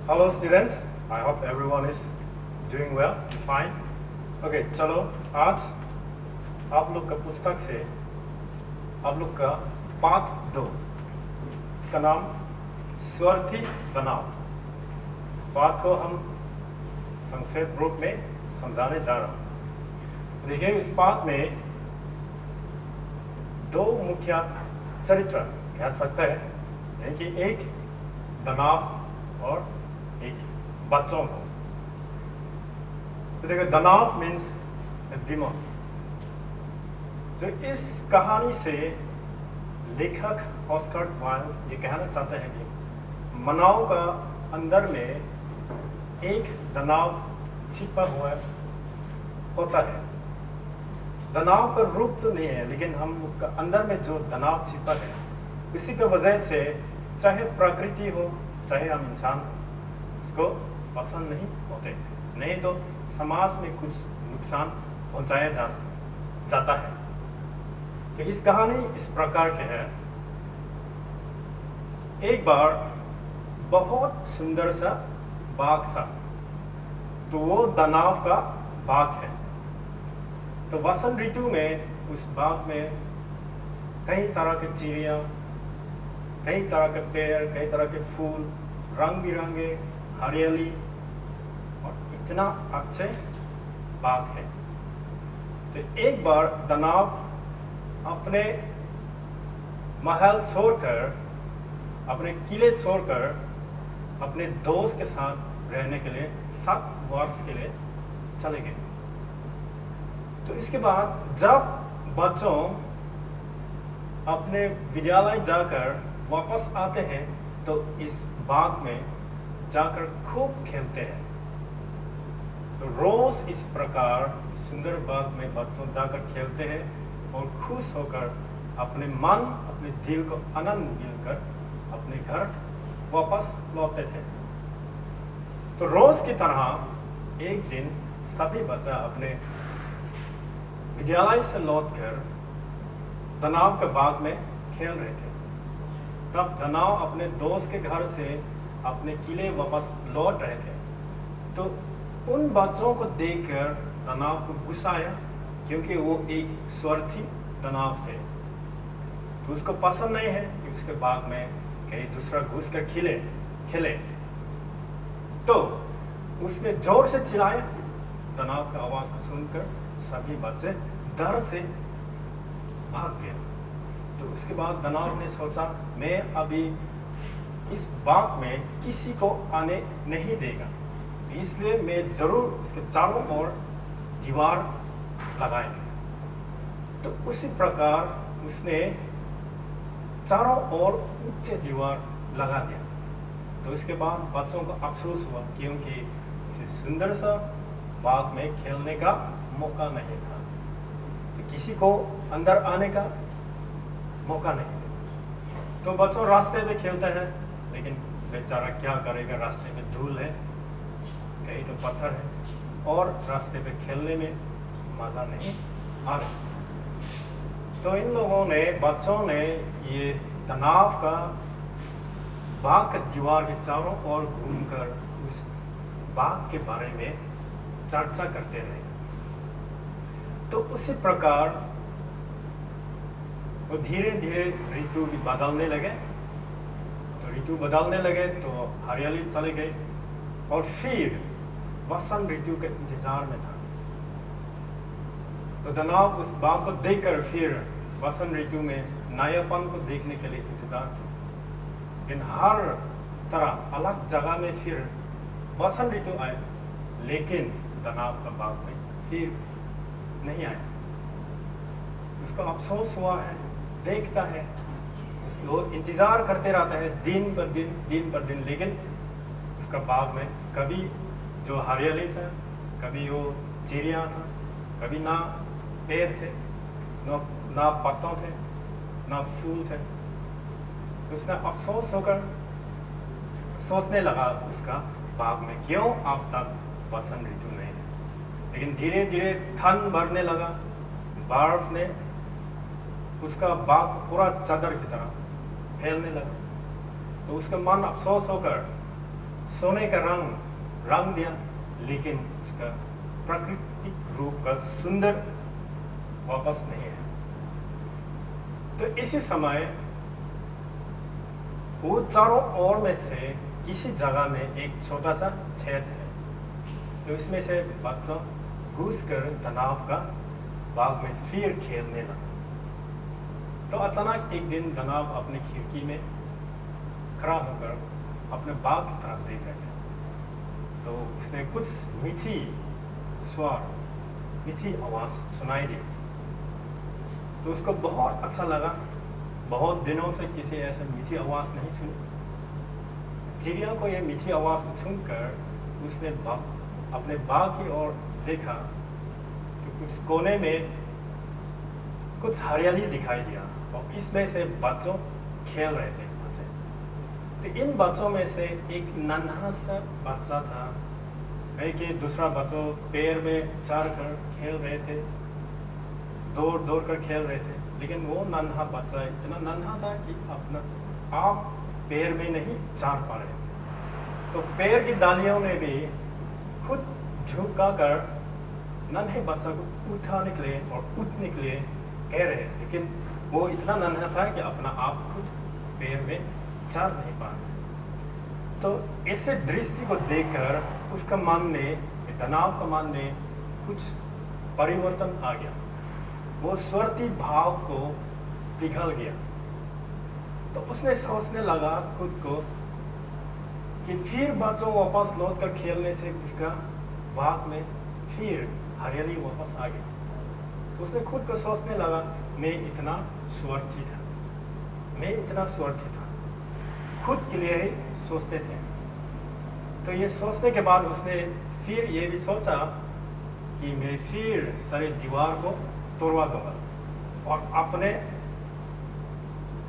Hello students, I hope everyone is doing well, fine. Okay, चलो आज आप लोग का पुस्तक से आप लोग का पाठ 2, इसका नाम स्वार्थी बनाओ। इस बात को हम संक्षेप रूप में समझाने जा रहा हूँ। देखिए, इस पाठ में दो मुख्य चरित्र कह सकते हैं, यानी कि एक दानव और एक बच्चों को। तो देखो, दानव मीन्स डिमन। जो इस कहानी से लेखक ऑस्कर वाइल्ड ये कहना चाहते हैं कि मानव का अंदर में एक दानव छिपा हुआ होता है। दानव का रूप तो नहीं है, लेकिन हम का अंदर में जो दानव छिपा है, इसी की वजह से चाहे प्रकृति हो चाहे हम इंसान उसको पसंद नहीं होते, नहीं तो समाज में कुछ नुकसान पहुंचाया जाता है। तो इस कहानी इस प्रकार के है। एक बार बहुत सुंदर सा बाग था, तो वो दानव का बाग है। तो वसंत ऋतु में उस बाग में कई तरह के चिड़िया, कई तरह के पेड़, कई तरह के फूल, रंग बिरंगे, हरियाली और इतना अच्छे बाग है। तो एक बार दानव अपने महल छोड़कर, अपने किले छोड़कर अपने दोस्त के साथ रहने के लिए 7 वर्ष के लिए चले गए। तो इसके बाद जब बच्चों अपने विद्यालय जाकर वापस आते हैं, तो इस बाग में जाकर खूब खेलते हैं। तो रोज इस प्रकार सुंदर बाग में बच्चों जाकर खेलते हैं और खुश होकर अपने मन, अपने दिल को आनंद मिलकर अपने घर वापस लौटते थे। तो रोज की तरह एक दिन सभी बच्चा अपने विद्यालय से लौटकर दानव के बाग में खेल रहे थे। तब दानव अपने दोस्त के घर से अपने किले वापस लौट रहे थे। तो उन बच्चों को देखकर दानव को गुस्सा आया, क्योंकि वो एक स्वार्थी दानव थे। तो उसको पसंद नहीं है कि उसके बाग में कहीं दूसरा घुस कर खेले। तो उसने जोर से चिल्लाया। दानव की आवाज को सुनकर सभी बच्चे डर से भाग गए। तो उसके बाद दानव ने सोचा, मैं अभी इस बाग में किसी को आने नहीं देगा, इसलिए मैं जरूर उसके चारों ओर दीवार लगाएंगे। तो उसी प्रकार उसने चारों ओर ऊंचे दीवार लगा दिया। तो इसके बाद बच्चों को अफसोस हुआ, क्योंकि इसे सुंदर सा बाग में खेलने का मौका नहीं था। तो किसी को अंदर आने का मौका नहीं था। तो बच्चों रास्ते पे खेलते हैं, लेकिन बेचारा क्या करेगा, रास्ते में धूल है, कहीं तो पत्थर है, और रास्ते पे खेलने में मज़ा नहीं आ रहा। तो इन लोगों ने, बच्चों ने ये दानव का बाग के दीवार के चारों ओर घूमकर उस बाग के बारे में चर्चा करते रहे। तो उसी प्रकार वो धीरे धीरे ऋतु भी बदलने लगे। तो ऋतु बदलने लगे तो हरियाली चले गए, और फिर वसंत ऋतु के इंतजार में था। तो दानव उस बाग को देखकर फिर वसंत ऋतु में नयापन को देखने के लिए इंतजार थे। लेकिन हर तरह अलग जगह में फिर वसंत ऋतु आए, लेकिन दानव का बाग में फिर नहीं आया। उसको अफसोस हुआ है, देखता है, उसको इंतजार करते रहता है दिन पर दिन, लेकिन उसका बाग में कभी जो हरियाली था, कभी वो चिड़िया था, कभी ना पेड़ थे, ना पत्तों थे, ना फूल थे। तो उसने अफसोस होकर सोचने लगा उसका बाग में क्यों अब तक वसंत ऋतु नहीं है। लेकिन धीरे धीरे ठंड बढ़ने लगा, बर्फ ने उसका बाग पूरा चादर की तरह फैलने लगा। तो उसका मन अफसोस होकर सोने का रंग दिया, लेकिन उसका प्राकृतिक रूप का सुंदर वापस नहीं है। तो इसी समय वो चारों ओर में से किसी जगह में एक छोटा सा छेद है, तो इसमें से बच्चा घुसकर दानव का बाग में फिर खेलने लगा। तो अचानक एक दिन दानव अपने खिड़की में खड़ा होकर अपने बाग की तरफ देख रहे थे। तो उसने कुछ मीठी स्वर, मीठी आवाज सुनाई दी। तो उसको बहुत अच्छा लगा, बहुत दिनों से किसी ऐसे मीठी आवाज नहीं सुनी। चिड़िया को यह मीठी आवाज को सुनकर उसने अपने बाग की ओर देखा, तो कुछ कोने में कुछ हरियाली दिखाई दिया और इसमें से बच्चों खेल रहे थे बच्चे। तो इन बच्चों में से एक नन्हा सा बच्चा था, कहीं कि दूसरा बच्चों पेड़ में चढ़ कर खेल रहे थे, दौड़ दौड़ कर खेल रहे थे, लेकिन वो नन्हा बच्चा इतना नन्हा था कि अपना आप पेड़ में नहीं चढ़ पा रहे थे। तो पेड़ की डालियों में भी खुद झुका कर नन्हे बच्चा को उठाने के लिए और उठने के लिए कह रहे, लेकिन वो इतना नन्हा था कि अपना आप खुद पेड़ में चढ़ नहीं पा रहे। तो ऐसे दृष्टि को देखकर उसका मन में, दानव का मन में कुछ परिवर्तन आ गया। वो स्वार्थी भाव को पिघल गया। तो उसने सोचने लगा खुद को कि फिर बच्चों वापस लौट कर खेलने से उसका बाग में फिर हरियाली वापस आ गई। तो उसने खुद को सोचने लगा, मैं इतना स्वार्थी था, मैं इतना स्वार्थी था, खुद के लिए ही सोचते थे। तो ये सोचने के बाद उसने फिर ये भी सोचा कि मैं फिर सारे दीवार को तोड़वा दूंगा, और अपने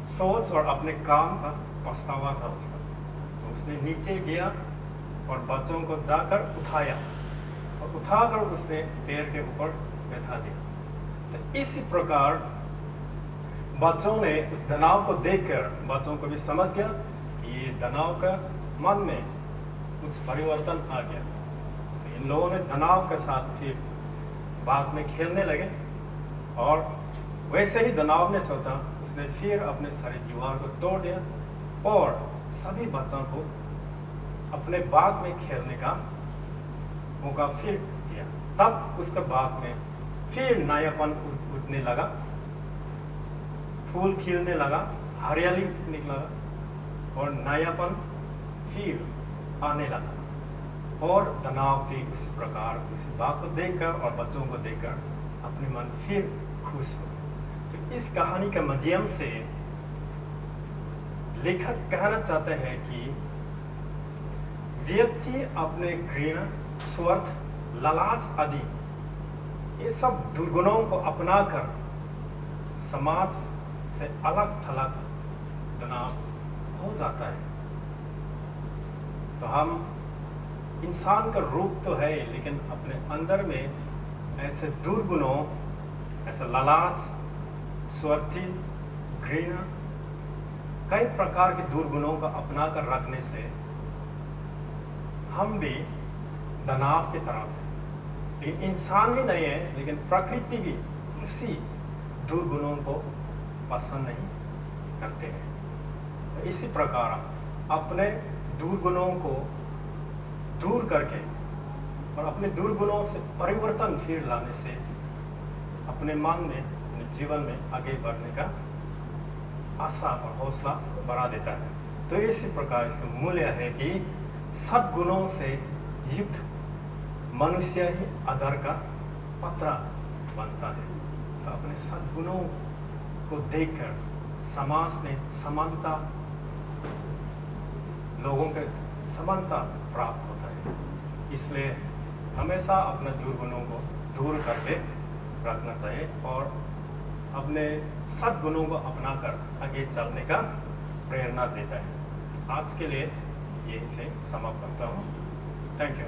सोच और अपने काम का पछतावा था उसका। तो उसने नीचे गया और बच्चों को जाकर उठाया और उठाकर उसने पेड़ के ऊपर बैठा दिया। तो इसी प्रकार बच्चों ने उस दानव को देखकर बच्चों को भी समझ गया कि ये दानव का मन में कुछ परिवर्तन आ गया। तो इन लोगों ने दानव के साथ फिर बाग में खेलने लगे, और वैसे ही दानव ने सोचा, उसने फिर अपने सारी दीवार को तोड़ दिया और सभी बच्चों को अपने बाग में खेलने का मौका फिर दिया। तब उसके बाग में फिर नयापन उठने लगा, फूल खिलने लगा, हरियाली निकला और नयापन फिर आने लगा। और दानव भी उसी प्रकार उसी बाग को देखकर और बच्चों को देखकर अपने मन फिर खुश हो। तो इस कहानी के माध्यम से लेखक कहना चाहते हैं कि व्यक्ति अपने घृणा, स्वार्थ, लालच आदि ये सब दुर्गुणों को अपनाकर समाज से अलग थलग तनाव हो जाता है। तो हम इंसान का रूप तो है, लेकिन अपने अंदर में ऐसे दुर्गुणों, ऐसे लालच, स्वार्थी, घृणा, कई प्रकार के दुर्गुणों को अपना कर रखने से हम भी दानव की तरफ है। इंसान ही नहीं है, लेकिन प्रकृति भी उसी दुर्गुणों को पसंद नहीं करते हैं। तो इसी प्रकार अपने दुर्गुणों को दूर करके और अपने दुर्गुणों से परिवर्तन फिर लाने से अपने मन में, अपने जीवन में आगे बढ़ने का आशा और हौसला बढ़ा देता है। तो इसी प्रकार इसका मूल्य है कि सद्गुणों से युक्त मनुष्य ही आधार का पत्रा बनता है। तो अपने सद्गुणों को देखकर समाज में समानता, लोगों के समानता प्राप्त होता है। इसलिए हमेशा अपने दुर्गुणों को दूर करके रखना चाहिए और अपने सद्गुणों को अपनाकर आगे चलने का प्रेरणा देता है। आज के लिए यही से समाप्त करता हूँ। Thank you.